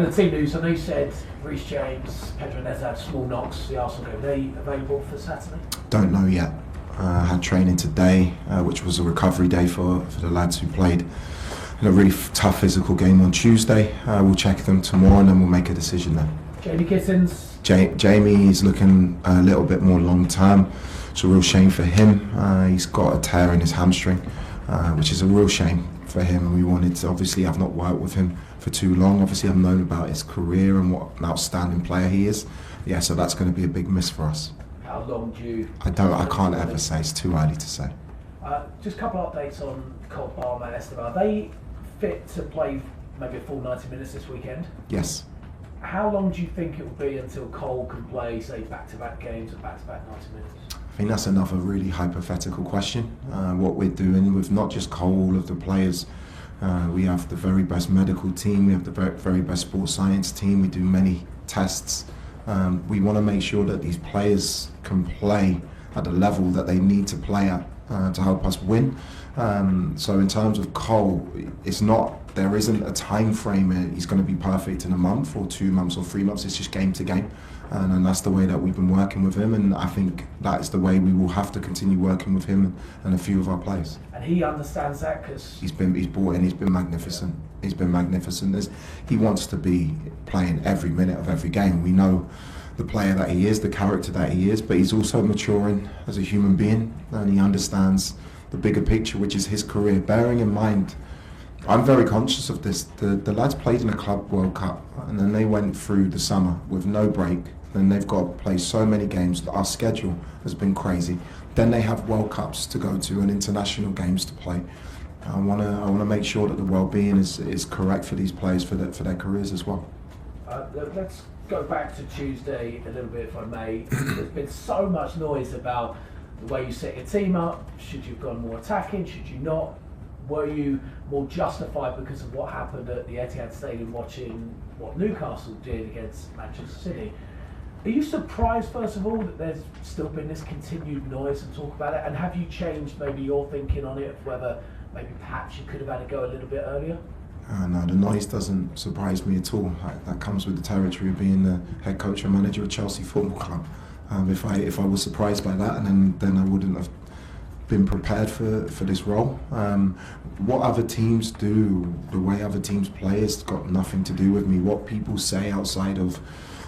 couple of team news. I know you said Reece James, Pedro Neto had small knocks. The Arsenal game. Are they available for Saturday? Don't know yet. Had training today, which was a recovery day for the lads who played in a really tough physical game on Tuesday. We'll check them tomorrow and then we'll make a decision then. Jamie Gittens? Jamie is looking a little bit more long term. It's a real shame for him. He's got a tear in his hamstring, which is a real shame for him. And we wanted to, obviously I've not worked with him for too long. Obviously I've known about his career and what an outstanding player he is. Yeah, so that's going to be a big miss for us. How long do you... I can't ever say, it's too early to say. Just a couple of updates on Cole Palmer and Esteban. Are they fit to play maybe a full 90 minutes this weekend? Yes. How long do you think it will be until Cole can play, say, back-to-back games and back-to-back 90 minutes? I think that's another really hypothetical question. What we're doing with not just Cole, all of the players, we have the very best medical team, we have the very best sports science team, we do many tests. We want to make sure that these players can play at the level that they need to play at to help us win. So in terms of Cole, there isn't a time frame. He's going to be perfect in a month or 2 months or 3 months. It's just game to game, and that's the way that we've been working with him. And I think that is the way we will have to continue working with him and a few of our players. And he understands that because he's bought in. He's been magnificent. He's been magnificent. He wants to be playing every minute of every game. We know the player that he is, the character that he is, but he's also maturing as a human being, and he understands the bigger picture, which is his career. Bearing in mind, I'm very conscious of this. The lads played in a Club World Cup, and then they went through the summer with no break. Then they've got to play so many games. Our schedule has been crazy. Then they have World Cups to go to and international games to play. I want to make sure that the well-being is correct for these players for their careers as well. Let's go back to Tuesday a little bit, if I may. There's been so much noise about the way you set your team up. Should you have gone more attacking? Should you not? Were you more justified because of what happened at the Etihad Stadium watching what Newcastle did against Manchester City? Are you surprised, first of all, that there's still been this continued noise and talk about it? And have you changed maybe your thinking on it, of whether maybe perhaps you could have had a go a little bit earlier? No, the noise doesn't surprise me at all. That comes with the territory of being the head coach and manager of Chelsea Football Club. If I was surprised by that, and then I wouldn't have been prepared for this role. What other teams do, the way other teams play, has got nothing to do with me. What people say outside of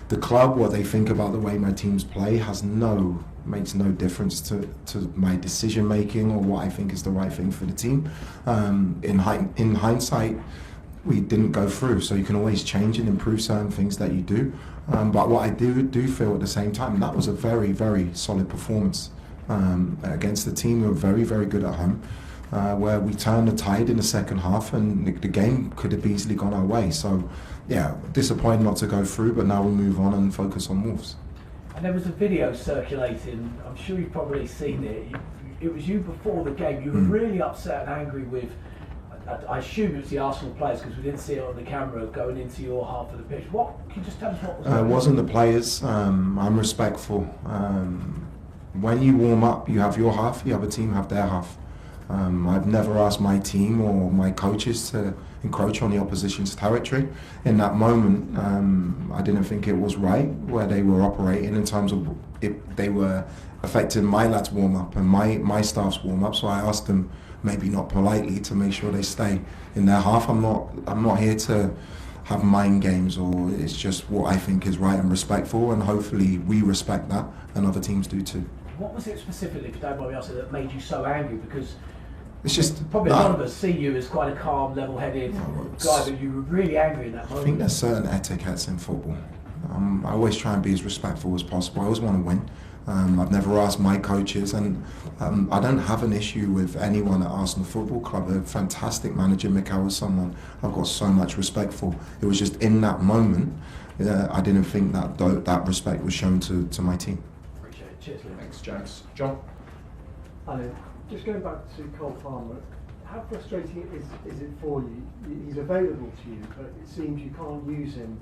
the club, what they think about the way my teams play, makes no difference to my decision making or what I think is the right thing for the team. In hindsight, we didn't go through, so you can always change and improve certain things that you do. But what I do feel at the same time, that was a very, very solid performance against the team who were very, very good at home, where we turned the tide in the second half and the game could have easily gone our way. So, yeah, disappointed not to go through, but now we move on and focus on Wolves. And there was a video circulating, I'm sure you've probably seen it. It was you before the game. You were really upset and angry with, I assume it was the Arsenal players because we didn't see it on the camera, going into your half of the pitch. Can you just tell us what was going on? It wasn't the players. I'm respectful. When you warm up, you have your half, the other team have their half. I've never asked my team or my coaches to encroach on the opposition's territory. In that moment, I didn't think it was right where they were operating in terms of if they were affecting my lads' warm-up and my staff's warm-up. So I asked them, maybe not politely, to make sure they stay in their half. I'm not here to have mind games, or it's just what I think is right and respectful, and hopefully we respect that and other teams do too. What was it specifically, if you don't mind me asking, that made you so angry? Because it's just probably a lot of us see you as quite a calm, level-headed guy, but you were really angry in that moment. I think there's certain etiquettes in football. I always try and be as respectful as possible. I always want to win. I've never asked my coaches, and I don't have an issue with anyone at Arsenal Football Club. A fantastic manager, Mikel, was someone I've got so much respect for. It was just in that moment, I didn't think that respect was shown to my team. Appreciate it. Cheers, Liam. Thanks, Jax. John? Just going back to Cole Palmer, how frustrating is it for you? He's available to you, but it seems you can't use him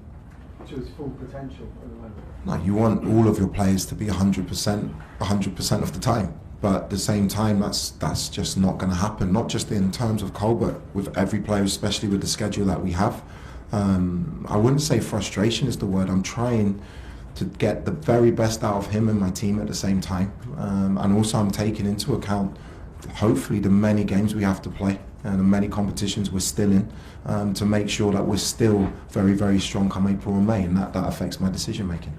to his full potential at the moment. No, you want all of your players to be 100% of the time. But at the same time, that's just not going to happen. Not just in terms of Cole, but with every player, especially with the schedule that we have. I wouldn't say frustration is the word. I'm trying to get the very best out of him and my team at the same time. And also I'm taking into account, hopefully, the many games we have to play and the many competitions we're still in, to make sure that we're still very, very strong come April and May, and that affects my decision making.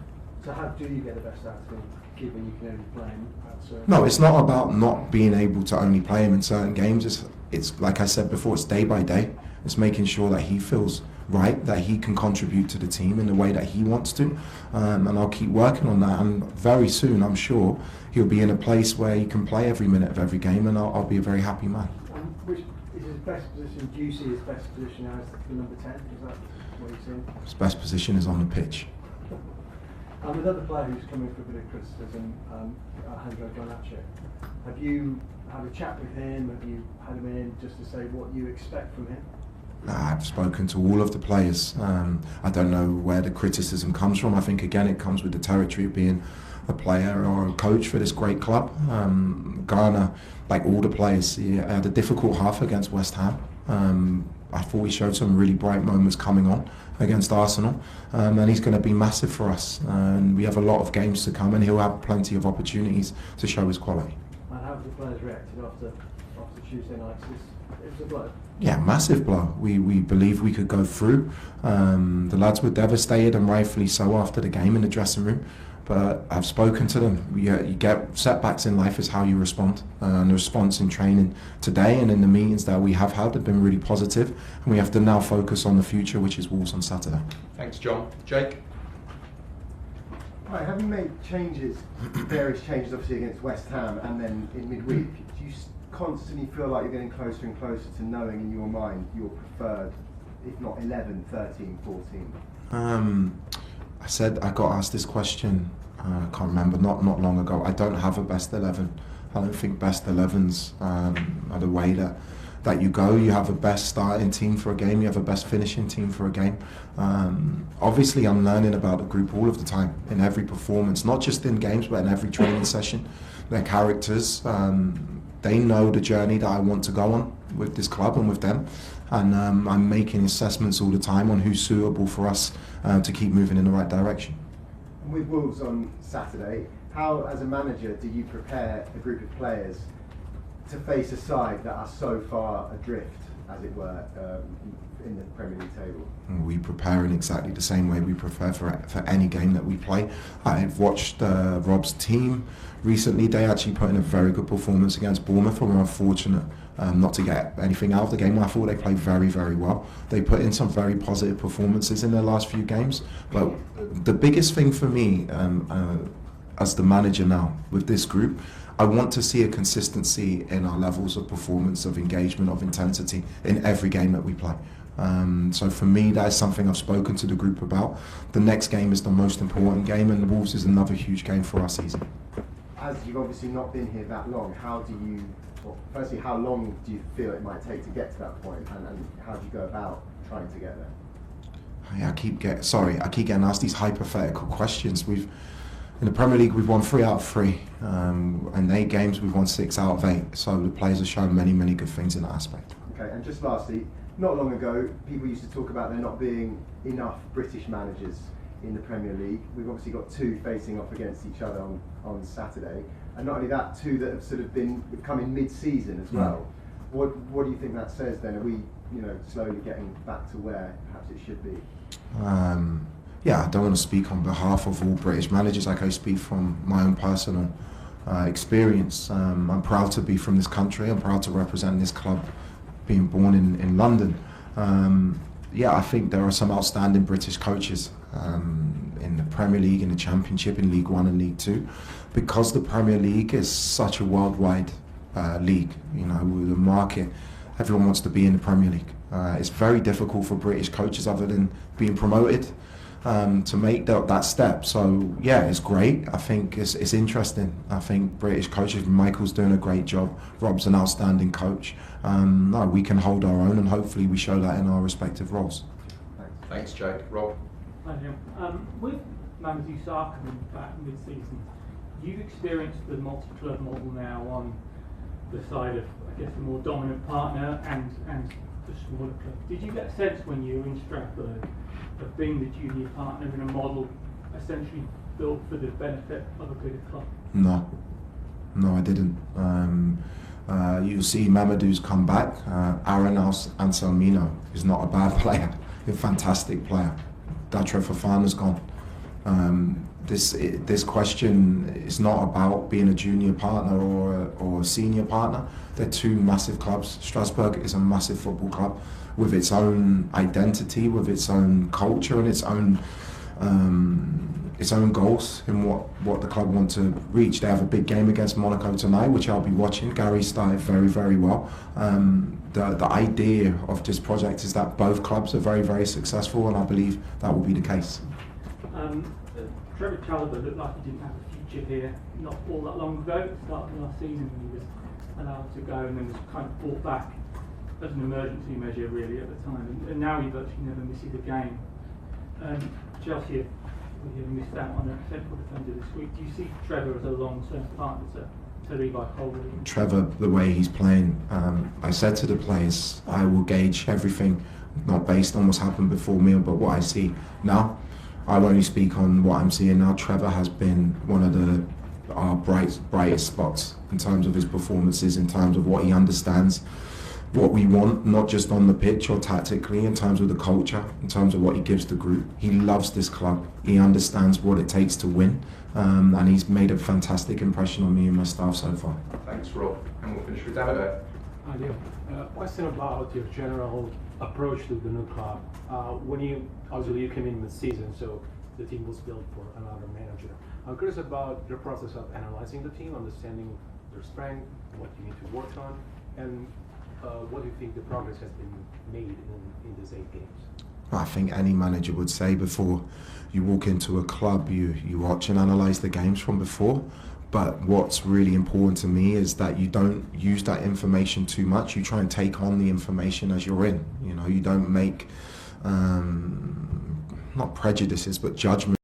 So how do you get the best out of him, given you can only play him at certain... No, it's not about not being able to only play him in certain games. It's like I said before, it's day by day. It's making sure that he feels right, that he can contribute to the team in the way that he wants to, and I'll keep working on that, and very soon I'm sure he'll be in a place where he can play every minute of every game, and I'll be a very happy man. Which is his best position? Do you see his best position as the number 10? Is that what you're saying? His best position is on the pitch. And with other player who's coming for a bit of criticism, Andrey Santos, have you had a chat with him? Have you had him in just to say what you expect from him? I've spoken to all of the players. I don't know where the criticism comes from. I think again it comes with the territory of being a player or a coach for this great club. Ghana, like all the players, he had a difficult half against West Ham. I thought he showed some really bright moments coming on against Arsenal, and he's going to be massive for us. And we have a lot of games to come, and he'll have plenty of opportunities to show his quality. And how have the players reacted after Tuesday night? It was a blow. Yeah, massive blow. We believe we could go through. The lads were devastated, and rightfully so, after the game in the dressing room. But I've spoken to them. You get setbacks in life is how you respond. And the response in training today and in the meetings that we have had have been really positive. And we have to now focus on the future, which is Wolves on Saturday. Thanks, John. Jake? Right, having made various changes obviously against West Ham and then in midweek, do you constantly feel like you're getting closer and closer to knowing in your mind your preferred, if not 11, 13, 14? I got asked this question, I can't remember, not long ago. I don't have a best 11. I don't think best 11s are the way that you go. You have a best starting team for a game, you have a best finishing team for a game. Obviously I'm learning about the group all of the time, in every performance, not just in games but in every training session. Their characters, they know the journey that I want to go on with this club and with them. And I'm making assessments all the time on who's suitable for us to keep moving in the right direction. And with Wolves on Saturday, how, as a manager, do you prepare a group of players to face a side that are so far adrift, as it were, in the Premier League table? We prepare in exactly the same way we prepare for any game that we play. I've watched Rob's team recently. They actually put in a very good performance against Bournemouth, and were unfortunate not to get anything out of the game. I thought they played very, very well. They put in some very positive performances in their last few games. But the biggest thing for me, as the manager now with this group, I want to see a consistency in our levels of performance, of engagement, of intensity in every game that we play. So for me, that is something I've spoken to the group about. The next game is the most important game, and the Wolves is another huge game for our season. As you've obviously not been here that long, firstly, how long do you feel it might take to get to that point, and how do you go about trying to get there? I keep getting asked these hypothetical questions. In the Premier League, we've won 3 out of 3, and 8 games we've won 6 out of 8. So the players have shown many, many good things in that aspect. Okay, and just lastly, not long ago, people used to talk about there not being enough British managers in the Premier League. We've obviously got 2 facing off against each other on Saturday, and not only that, 2 that have sort of come in mid-season as well. What do you think that says then? Are we, slowly getting back to where perhaps it should be? I don't want to speak on behalf of all British managers. I speak from my own personal experience. I'm proud to be from this country. I'm proud to represent this club, being born in London. I think there are some outstanding British coaches in the Premier League, in the Championship, in League One and League Two, because the Premier League is such a worldwide league. With the market, everyone wants to be in the Premier League. It's very difficult for British coaches, other than being promoted, to make that step. So it's great. I think it's interesting. I think British coaches, Michael's doing a great job. Rob's an outstanding coach. We can hold our own, and hopefully we show that in our respective roles. Thanks, Jake. Rob? Hi, Jim. With Mamadou Sarr coming back mid-season, you've experienced the multi-club model now on the side of, I guess, the more dominant partner and the smaller clubs. Did you get a sense when you were in Stratford of being the junior partner in a model essentially built for the benefit of a bigger club? No, I didn't. You'll see Mamadou's come back. Aaron Anselmino is not a bad player, he's a fantastic player. Wesley Fofana's gone. This question is not about being a junior partner or a senior partner. They're two massive clubs. Strasbourg is a massive football club with its own identity, with its own culture and its own goals in what the club want to reach. They have a big game against Monaco tonight, which I'll be watching. Gary started very, very well. The idea of this project is that both clubs are very, very successful, and I believe that will be the case. Trevor Chalobah looked like he didn't have a future here not all that long ago, at the start of last season, when he was allowed to go and then was kind of brought back as an emergency measure really at the time, and now he virtually never misses a game. Chelsea have missed out on a central defender this week. Do you see Trevor as a long-term partner to Levi Colwill? Trevor, the way he's playing, I said to the players, I will gauge everything not based on what's happened before me, but what I see now. I'll only speak on what I'm seeing now. Trevor has been one of our brightest spots in terms of his performances, in terms of what he understands, what we want, not just on the pitch or tactically, in terms of the culture, in terms of what he gives the group. He loves this club. He understands what it takes to win, and he's made a fantastic impression on me and my staff so far. Thanks, Rob. And we'll finish with Davide. Hi, Leo. Question about your general approach to the new club. When you came in mid-season, so the team was built for another manager. I'm curious about your process of analyzing the team, understanding their strength, what you need to work on, and what do you think the progress has been made in these 8 games? I think any manager would say before you walk into a club, you watch and analyse the games from before. But what's really important to me is that you don't use that information too much. You try and take on the information as you're in. You know, you don't make not prejudices but judgment